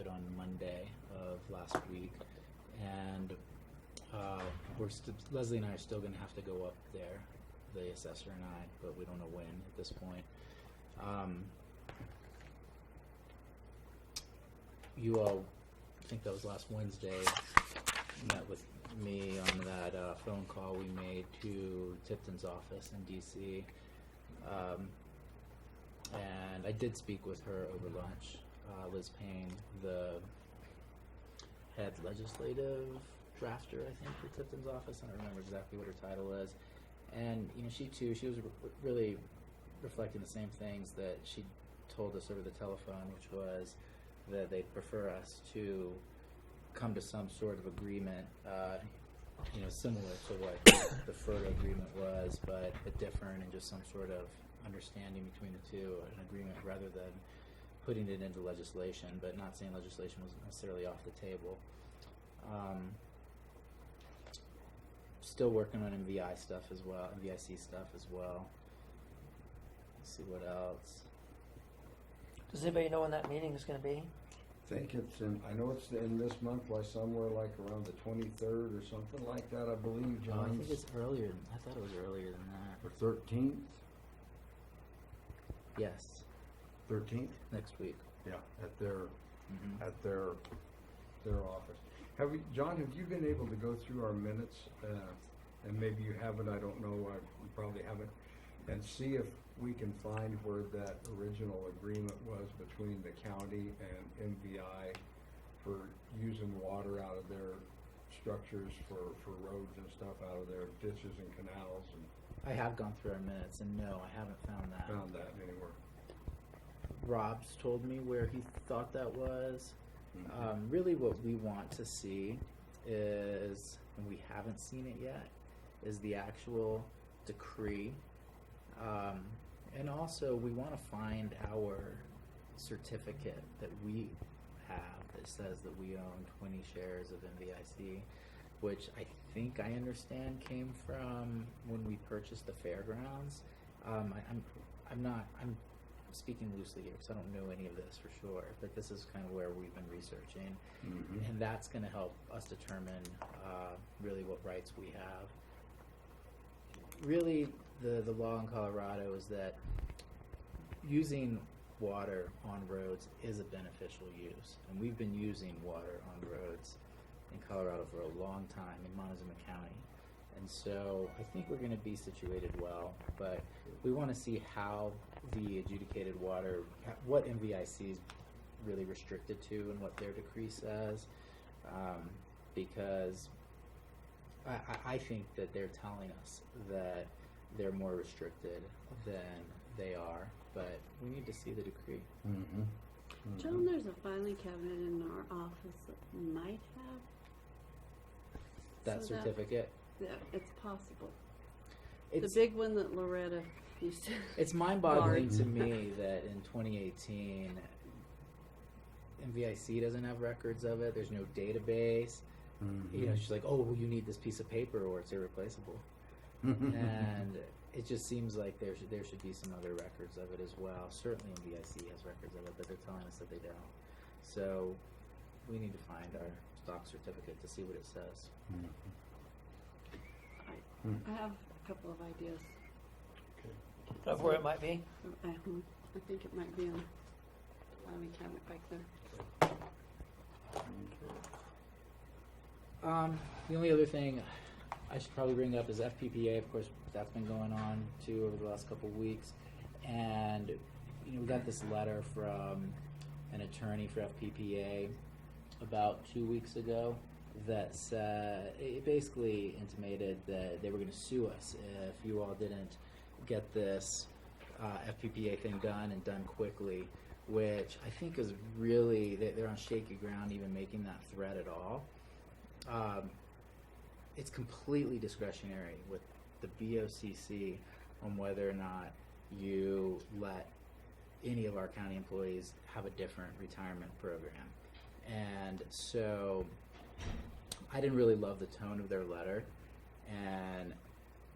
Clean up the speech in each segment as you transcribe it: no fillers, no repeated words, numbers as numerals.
it on Monday of last week, and Leslie and I are still going to have to go up there, the assessor and I, but we don't know when at this point. You all, I think that was last Wednesday, met with me on that phone call we made to Tipton's office in DC. And I did speak with her over lunch, Liz Payne, the head legislative drafter, I think, for Tipton's office. I don't remember exactly what her title is. And, she too, she was really reflecting the same things that she told us over the telephone, which was that they'd prefer us to come to some sort of agreement, similar to what the FERDA agreement was, but different, and just some sort of understanding between the two, an agreement rather than putting it into legislation, but not saying legislation was necessarily off the table. Still working on MVI stuff as well, MVIC stuff as well. Let's see what else. Does anybody know when that meeting is going to be? I think it's I know it's in this month, like somewhere like around the 23rd or something like that, I believe, John. I think it's earlier. I thought it was earlier than that. Or 13th? Yes. 13th? Next week. Yeah, at their office. John, have you been able to go through our minutes, and maybe you haven't, I don't know, you probably haven't, and see if we can find where that original agreement was between the county and MVI for using water out of their structures for roads and stuff, out of their ditches and canals? And I have gone through our minutes, and no, I haven't found that. found that anywhere. Rob's told me where he thought that was. Mm-hmm. Really what we want to see is, and we haven't seen it yet, is the actual decree. And also we want to find our certificate that we have that says that we own 20 shares of MVIC, which I think I understand came from when we purchased the fairgrounds. I'm speaking loosely here because I don't know any of this for sure, but this is kind of where we've been researching, and that's going to help us determine really what rights we have. Really, the law in Colorado is that using water on roads is a beneficial use, and we've been using water on roads in Colorado for a long time in Montezuma County. And so I think we're going to be situated well, but we want to see how the adjudicated water, what MVIC is really restricted to and what their decree says, because I think that they're telling us that they're more restricted than they are, but we need to see the decree. John, there's a filing cabinet in our office that might have That certificate. Yeah, it's possible. It's the big one that Loretta used to. It's mind-boggling to me that in 2018, MVIC doesn't have records of it. There's no database. She's like, "Oh, well, you need this piece of paper, or it's irreplaceable." And it just seems like there should be some other records of it as well. Certainly, MVIC has records of it, but they're telling us that they don't. So we need to find our stock certificate to see what it says. I have a couple of ideas. Of where it might be? I think it might be in the filing cabinet back there. The only other thing I should probably bring up is FPPA. Of course, that's been going on too over the last couple of weeks, and we got this letter from an attorney for FPPA about 2 weeks ago that said, it basically intimated that they were going to sue us if you all didn't get this FPPA thing done and done quickly, which I think is really, they're on shaky ground even making that threat at all. It's completely discretionary with the BOCC on whether or not you let any of our county employees have a different retirement program. And so I didn't really love the tone of their letter, and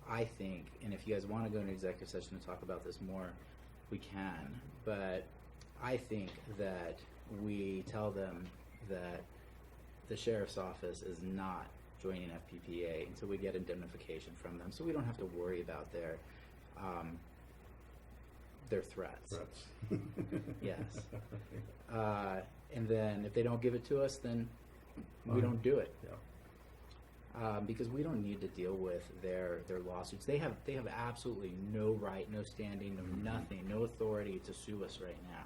I think, and if you guys want to go into executive session and talk about this more, we can, but I think that we tell them that the sheriff's office is not joining FPPA until we get indemnification from them, so we don't have to worry about their threats. Yes. And then if they don't give it to us, then we don't do it. Yeah. Because we don't need to deal with their lawsuits. They have absolutely no right, no standing, no nothing, no authority to sue us right now.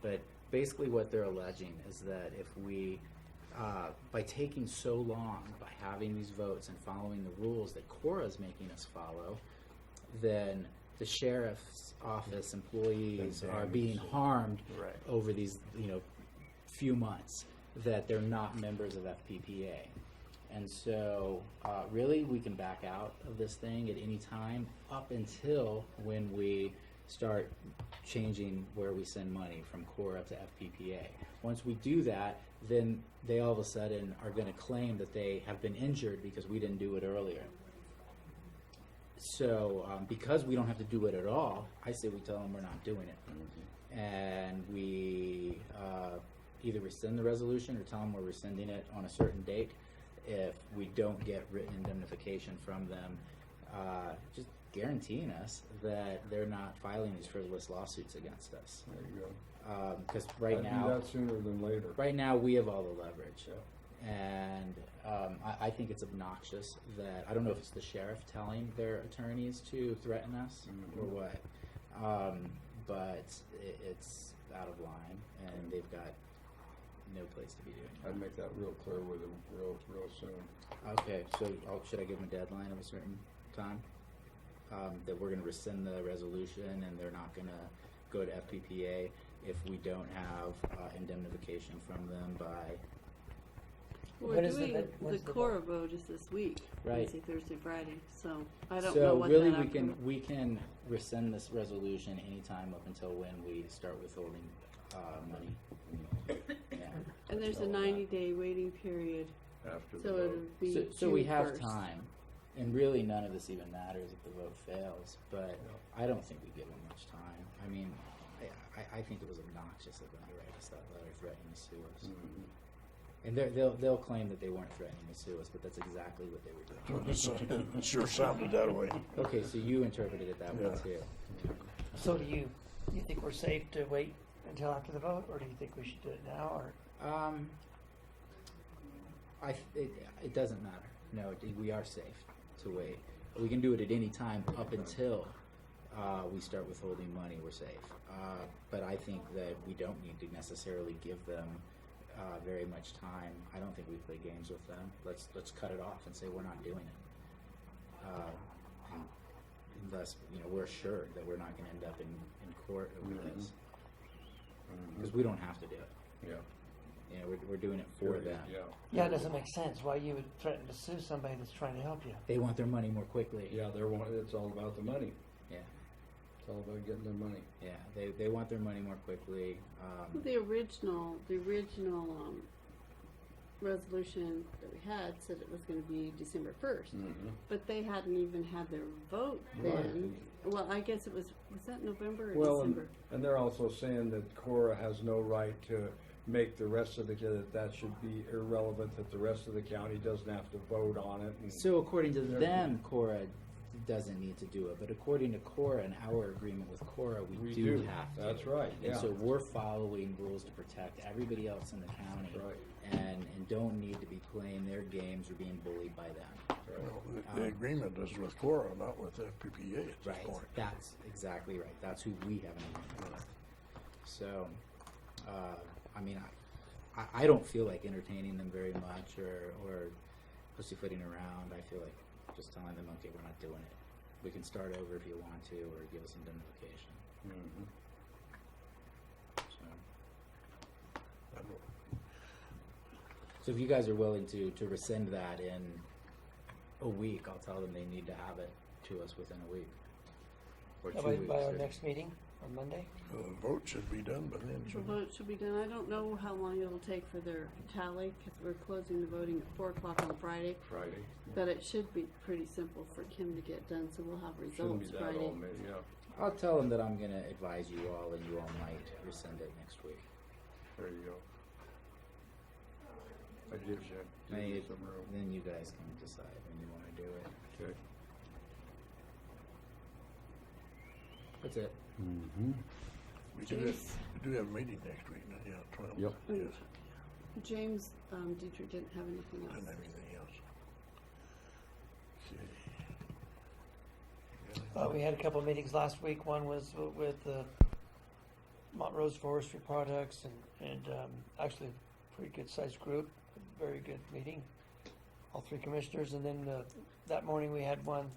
But basically what they're alleging is that if we, by taking so long, by having these votes and following the rules that Cora is making us follow, then the sheriff's office employees are being harmed Right. over these, few months, that they're not members of FPPA. And so, really, we can back out of this thing at any time up until when we start changing where we send money from Cora to FPPA. Once we do that, then they all of a sudden are going to claim that they have been injured because we didn't do it earlier. So, because we don't have to do it at all, I say we tell them we're not doing it. And we either rescind the resolution or tell them we're rescinding it on a certain date. If we don't get written indemnification from them, just guaranteeing us that they're not filing these frivolous lawsuits against us. There you go. Because right I'd now, do that sooner than later. right now we have all the leverage. Yeah. And I think it's obnoxious that, I don't know if it's the sheriff telling their attorneys to threaten us or what, but it's out of line, and they've got no place to be doing it. I'd make that real clear with them real soon. Okay, so should I give them a deadline of a certain time? That we're going to rescind the resolution and they're not going to go to FPPA if we don't have indemnification from them by... We're When is the doing vid- the when's the Cora vote is this week, Right. Wednesday, Thursday, Friday. So I don't So know what really that we can rescind this resolution anytime up until when we start withholding money. Yeah. And there's a 90-day waiting period, After the so vote. it'll be So we June have 1st. time, and really none of this even matters if the vote fails, but I don't think we give them much time. I mean, I think it was obnoxious of them to write us that letter threatening to sue us. And they'll claim that they weren't threatening to sue us, but that's exactly what they were doing. It sure sounded that way. Okay, so you interpreted it that way Yeah. too. So do you think we're safe to wait until after the vote, or do you think we should do it now, or? It doesn't matter. No, we are safe to wait. We can do it at any time up until we start withholding money. We're safe. But I think that we don't need to necessarily give them very much time. I don't think we play games with them. Let's cut it off and say we're not doing it. And thus, we're assured that we're not going to end up in court over this because we don't have to do it. Yeah. We're doing it for them. Yeah. Yeah, it doesn't make sense why you would threaten to sue somebody that's trying to help you. They want their money more quickly. Yeah, it's all about the money. Yeah. It's all about getting their money. Yeah, they want their money more quickly. Well, the original resolution that we had said it was going to be December 1st, but they hadn't even had their vote then. Right. Well, I guess it was that November or Well, December? and they're also saying that Cora has no right to make the rest of that should be irrelevant, that the rest of the county doesn't have to vote on it. And So according to them, Cora doesn't need to do it, but according to Cora and our agreement with Cora, we do have to. That's right, And yeah. so we're following rules to protect everybody else in the county, That's right. and don't need to be playing their games or being bullied by them. Well, the agreement is with Cora, not with FPPA at this Right. point. That's exactly right. That's who we have an agreement with. So, I mean, I don't feel like entertaining them very much or pussyfooting around. I feel like just telling them, okay, we're not doing it. We can start over if you want to, or give us indemnification. So if you guys are willing to rescind that in a week, I'll tell them they need to have it to us within a week. Or 2 weeks. By our or- next meeting on Monday? The vote should be done by then, The shouldn't it? vote should be done. I don't know how long it'll take for their tally because we're closing the voting at 4 o'clock on Friday. Friday. But it should be pretty simple for Kim to get done, so we'll have Shouldn't be results that Friday. all, yeah. I'll tell them that I'm going to advise you all, and you all might rescind it next week. There you go. That gives you Maybe, some room. then you guys can decide when you want to do it. Okay. That's it. Mm-hmm. James, We do have a meeting next week, yeah, 12. Yep. Yes, James Dietrich didn't have anything else. and anything else. We had a couple of meetings last week. One was with Montrose Forestry Products, and actually a pretty good sized group, very good meeting. All three commissioners, and then that morning we had one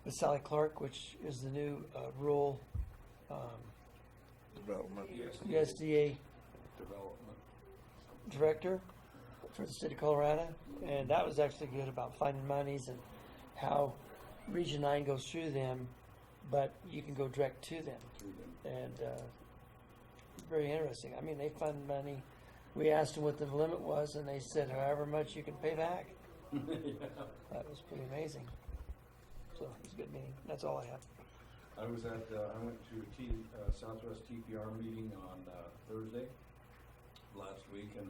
with Sally Clark, which is the new rural Development. USDA Development. director for the state of Colorado, and that was actually good about finding monies and how Region 9 goes through them, but you can go direct to them, and very interesting. I mean, they fund money. We asked them what the limit was, and they said however much you can pay back. That was pretty amazing. So it was a good meeting. That's all I have. I went to a Southwest TPR meeting on Thursday last week and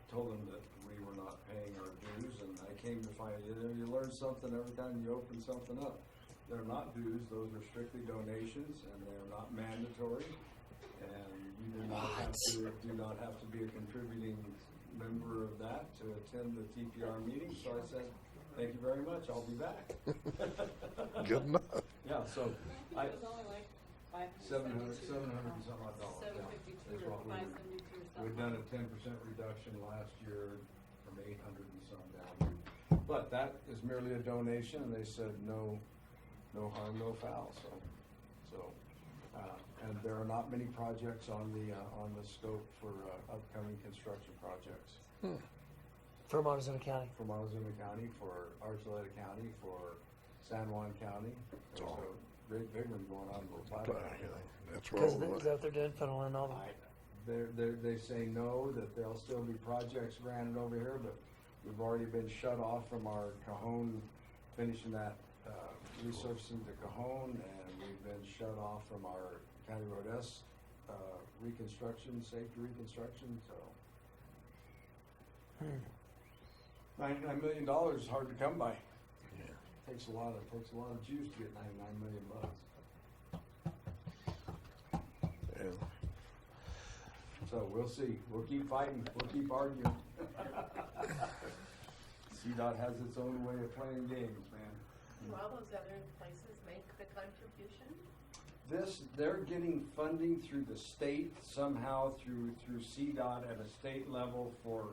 told them that we were not paying our dues, and I came to find you learn something every time you open something up. They're not dues; those are strictly donations, and they're not mandatory. And you do not have to be a contributing member of that to attend the TPR meeting. So I said, "Thank you very much. I'll be back." Good enough. Yeah. So I think it was only like 700 and some odd dollars. Yeah. 752 That's or what we were- 572 or something. We'd done a 10% reduction last year from 800 and some down. But that is merely a donation, and they said no harm, no foul. And there are not many projects on the scope for upcoming construction projects For Montezuma County. for Montezuma County, for Archuleta County, for San Juan County. There's a big one going on in La Plata. That's Because where is that what they're doing, funneling all the They say no, that there'll still be projects granted over here, but we've already been shut off from our Cajon, finishing that resurfacing to Cajon, and we've been shut off from our County Road S reconstruction, safety reconstruction, so. $99 million is hard to come by. Takes a lot of juice to get 99 million bucks. Yeah. So we'll see. We'll keep fighting. We'll keep arguing. CDOT has its own way of playing games, man. Do all those other places make the contribution? They're getting funding through the state somehow through CDOT at a state level for,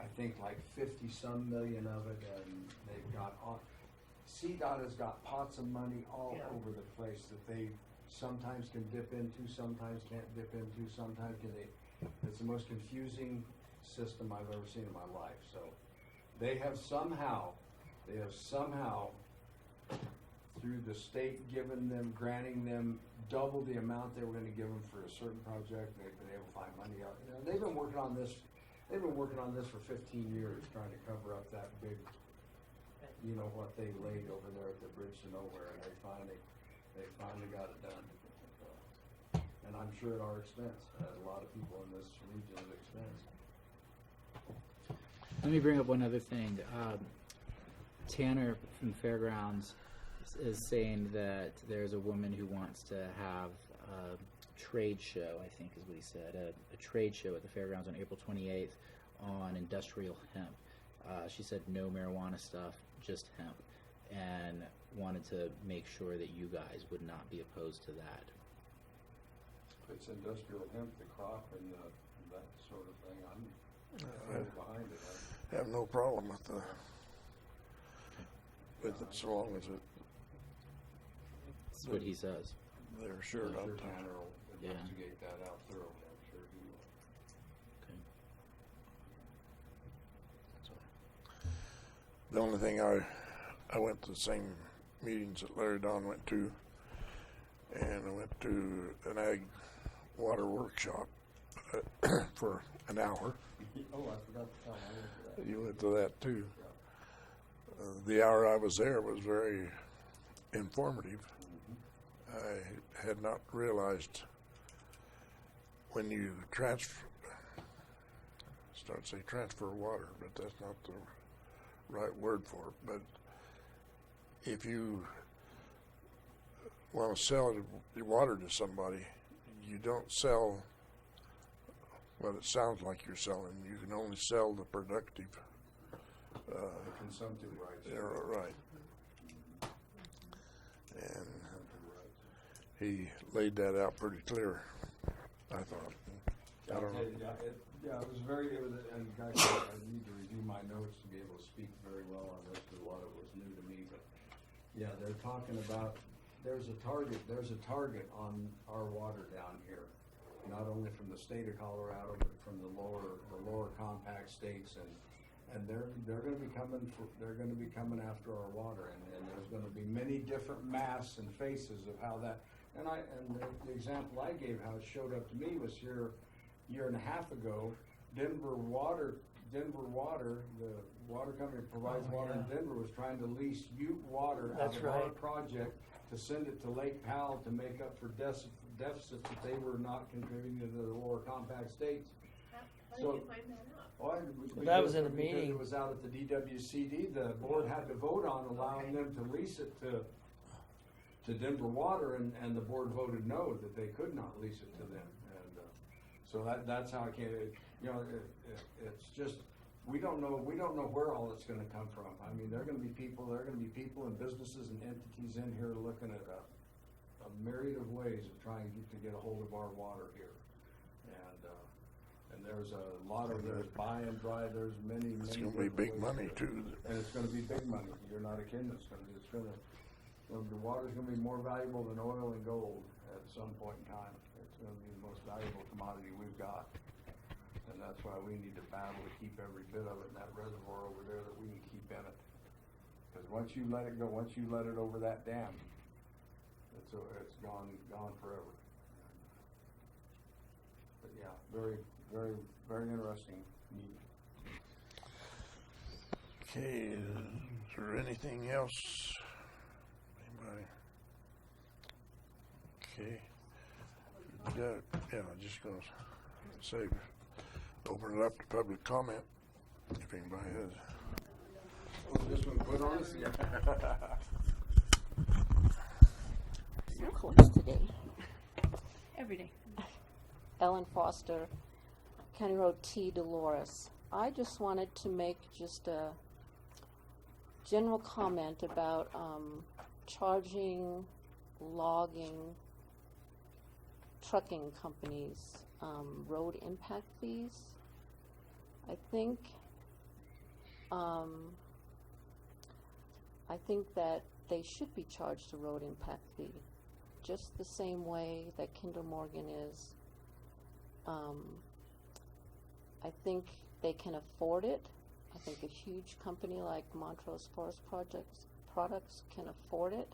I think, like 50 some million of it, and they've got CDOT has got pots of money all over the place that they sometimes can dip into, sometimes can't dip into, sometimes it's the most confusing system I've ever seen in my life. So they have somehow through the state granting them double the amount they were going to give them for a certain project. They've been able to find money out. They've been working on this for 15 years, trying to cover up that big, what they laid over there at the bridge to nowhere, and they finally got it done. And I'm sure at our expense, a lot of people in this region's expense. Let me bring up one other thing. Tanner from Fairgrounds is saying that there's a woman who wants to have a trade show, I think is what he said, a trade show at the Fairgrounds on April 28th on industrial hemp. She said no marijuana stuff, just hemp, and wanted to make sure that you guys would not be opposed to that. It's industrial hemp, the crop, and that sort of thing. I'm behind it. I have no problem with it so long as That's what he says. they're sure I'm not sure to. Tanner will Yeah. investigate that out thoroughly. I'm sure he will. Okay. The only thing I went to the same meetings that Larry Don went to, and I went to an ag water workshop for an hour. Oh, I forgot to tell him. I went to that. You went to that too. The hour I was there was very informative. I had not realized when you start to say transfer water, but that's not the right word for it. But if you want to sell your water to somebody, you don't sell what it sounds like you're selling. You can only sell the productive. The consumptive rights. Yeah, right. And he laid that out pretty clear, I thought. I don't know. And guys, I need to review my notes to be able to speak very well on this, because a lot of it was new to me, but yeah, they're talking about, there's a target on our water down here, not only from the state of Colorado, but from the lower compact states, and they're going to be coming after our water, and there's going to be many different masks and faces of how that. And the example I gave, how it showed up to me, was here a year and a half ago. Denver Water, the water company that provides water in Denver, was trying to lease Ute water out of our project to send it to Lake Powell to make up for deficits that they were not contributing to the lower compact states. How did you find that out? Well, That was in a because meeting. It was out at the DWCD. The board had to vote on allowing them to lease it to Denver Water, and the board voted no, that they could not lease it to them. And so that's how it came. It's just, we don't know where all it's going to come from. I mean, there are going to be people and businesses and entities in here looking at a myriad of ways of trying to get a hold of our water here. And there's a lot of, there's buy and dry, there's many. It's going to be big money too. And it's going to be big money. You're not a kid. The water's going to be more valuable than oil and gold at some point in time. It's going to be the most valuable commodity we've got. And that's why we need to battle to keep every bit of it in that reservoir over there that we can keep in it. Because once you let it go, once you let it over that dam, it's gone forever. But yeah, very, very, very interesting meeting. Okay, is there anything else? Anybody? Okay. Yeah, I'm just going to say, open it up to public comment if anybody has. This one put on us? So close today. Every day. Ellen Foster, County Road T, Dolores. I just wanted to make just a general comment about charging, logging, trucking companies road impact fees. I think that they should be charged a road impact fee, just the same way that Kinder Morgan is. I think they can afford it. I think a huge company like Montrose Forest Products can afford it.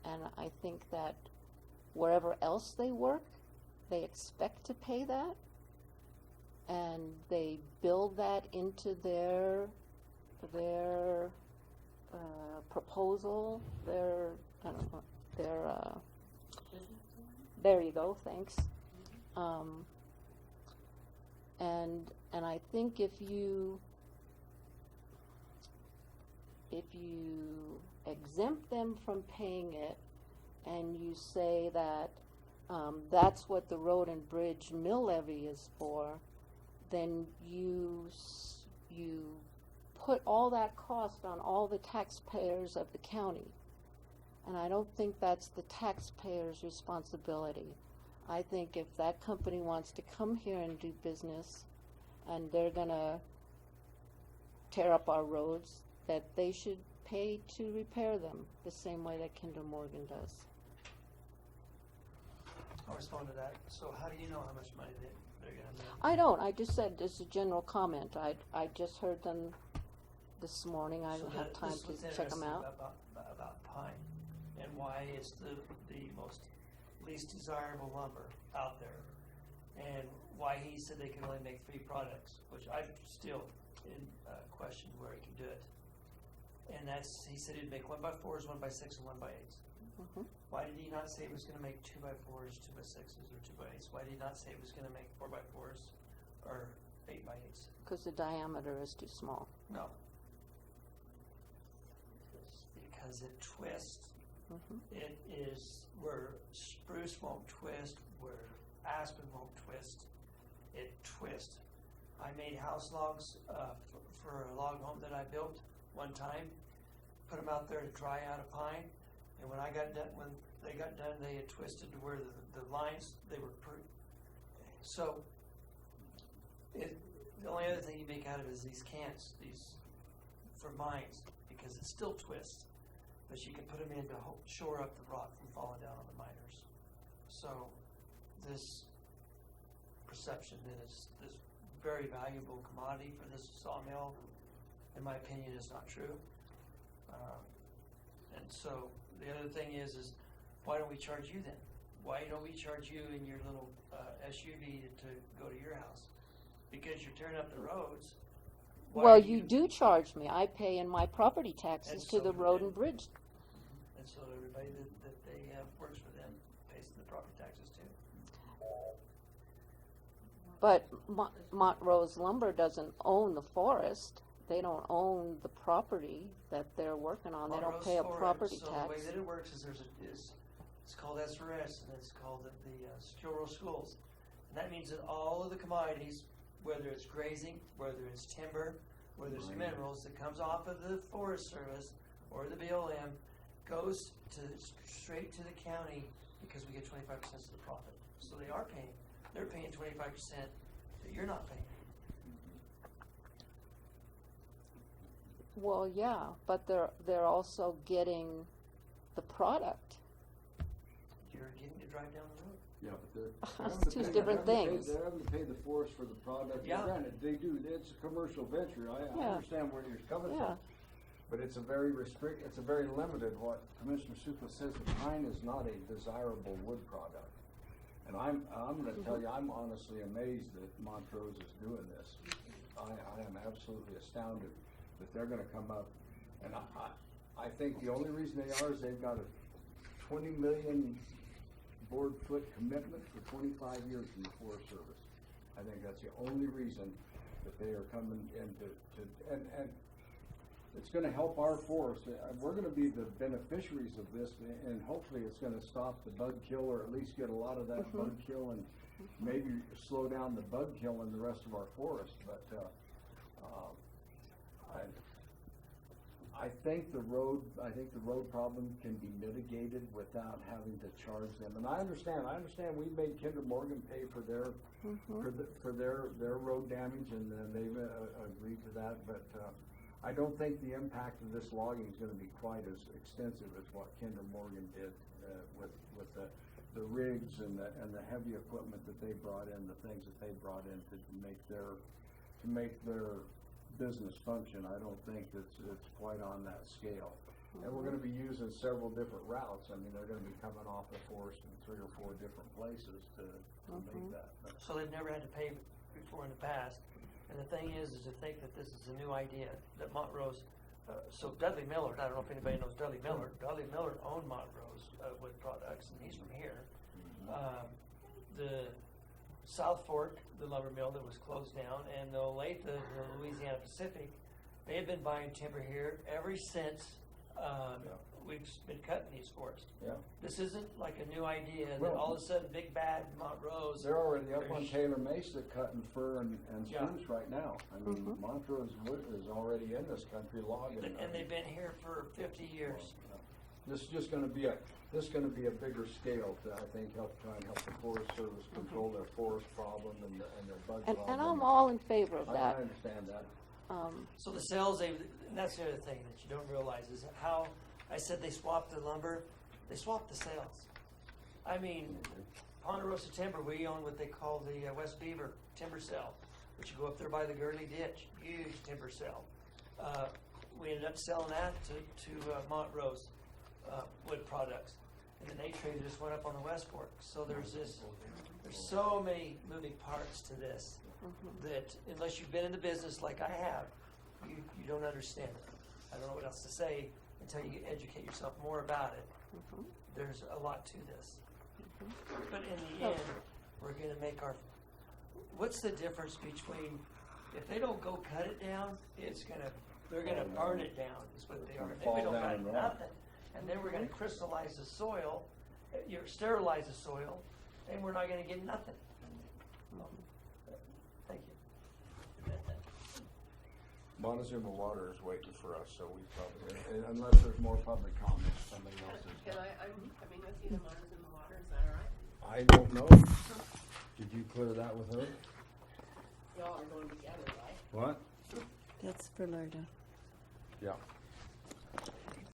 And I think that wherever else they work, they expect to pay that. And they build that into their proposal, there you go, thanks. And I think if you exempt them from paying it, and you say that that's what the road and bridge mill levy is for, then you put all that cost on all the taxpayers of the county. And I don't think that's the taxpayer's responsibility. I think if that company wants to come here and do business, and they're gonna tear up our roads, that they should pay to repair them the same way that Kinder Morgan does. I'll respond to that. So how do you know how much money they're going to make? I don't. I just said as a general comment. I just heard them this morning. I So don't have that- time this was to check them interesting out. About pine and why it's the most least desirable lumber out there, and why he said they can only make 3 products, which I still question where he can do it. And that's, he said he'd make 1x4s, 1x6, and 1x8s. Mhm. Why did he not say it was gonna make 2x4s, 2x6s, or 2x8s? Why did he not say it was gonna make 4x4s or 8x8s? Because the diameter is too small. No. Because it twists. Mhm. It is where spruce won't twist, where aspen won't twist. It twists. I made house logs for a log home that I built one time. Put them out there to dry out a pine, and when they got done, they had twisted to where the lines they were. So, the only other thing you make out of it is these cants, these for mines, because it still twists. But you can put them in to shore up the rock from falling down on the miners. So, this perception that it's this very valuable commodity for this sawmill, in my opinion, is not true. And so the other thing is why don't we charge you then? Why don't we charge you in your little SUV to go to your house? Because you're tearing up the roads. Why Well, are you do charge me. I pay in my property taxes And to so the do road they. and bridge. And so everybody that they have works for them pays the property taxes too. But Montrose Lumber doesn't own the forest. They don't own the property that they're working on. They don't Montrose pay a Forest, property so the way tax. that it works is it's called SRS, and it's called the Secure Rural Schools. And that means that all of the commodities, whether it's grazing, whether it's timber, whether it's minerals that comes off of the Forest Service or the BLM, goes straight to the county because we get 25% of the profit. So they're paying 25% that you're not paying. Well, yeah, but they're also getting the product. You're getting to drive down the road. Yeah, but they're It's two different things. They're having to pay the forest for the product. Yeah. Granted, they do. It's a commercial venture. I Yeah. understand where you're coming Yeah. from. But it's a very it's a very limited. What Commissioner Supa says, that pine is not a desirable wood product. And I'm going to tell you, I'm honestly amazed that Montrose is doing this. I am absolutely astounded that they're going to come up. And I think the only reason they are is they've got a 20 million board foot commitment for 25 years from the Forest Service. I think that's the only reason that they are coming into and it's going to help our forest. We're going to be the beneficiaries of this, and hopefully it's going to stop the bug kill, or at least get a lot of that bug kill, and maybe slow down the bug kill in the rest of our forest. But I think the road problem can be mitigated without having to charge them. And I understand we made Kinder Morgan pay for their for their road damage, and they've agreed to that. But I don't think the impact of this logging is going to be quite as extensive as what Kinder Morgan did with the rigs and the heavy equipment that they brought in, the things that they brought in to make their business function. I don't think it's quite on that scale. And we're going to be using several different routes. I mean, they're going to be coming off the forest in 3 or 4 different places to make that. So they've never had to pay before in the past. And the thing is to think that this is a new idea, that Montrose, so Dudley Millard, I don't know if anybody knows Dudley Millard. Dudley Millard owned Montrose Wood Products, and he's from here. The South Fork, the lumber mill that was closed down, and the Olathe, the Louisiana Pacific, they have been buying timber here ever since we've been cutting these forests. Yeah. This isn't like a new idea that Well, all of a sudden big bad Montrose. They're already up on Taylor Mesa cutting fir and Yeah. spruce right now. I mean, Montrose Wood is already in this country logging. And they've been here for 50 years. This is just going to be a bigger scale to, I think, help the Forest Service control their forest problem and their bug problem. And I'm all in favor of I that. understand that. So the sales, and that's the other thing that you don't realize is how I said they swapped the lumber, they swapped the sales. I mean, Ponderosa Timber, we own what they call the West Beaver timber sale, which you go up there by the Gurley Ditch, huge timber sale. We ended up selling that to Montrose Wood Products, and then they traded just went up on the West Fork. So there's so many moving parts to this that unless you've been in the business like I have, you don't understand it. I don't know what else to say until you educate yourself more about it. There's a lot to this. But in Oh. the end, we're gonna make what's the difference between, if they don't go cut it down, they're gonna burn it down, is what they are. Then we Fall don't down got and rot. nothing. And then we're gonna crystallize the soil, sterilize the soil, and we're not gonna get nothing. Thank you. Montezuma Water is waiting for us, so we probably, unless there's more public comments, somebody else Can is. I'm coming with you to Montezuma Water, is that all right? I don't know. Did you clear that with her? Y'all are going together, right? What? That's for Lerda. Yeah.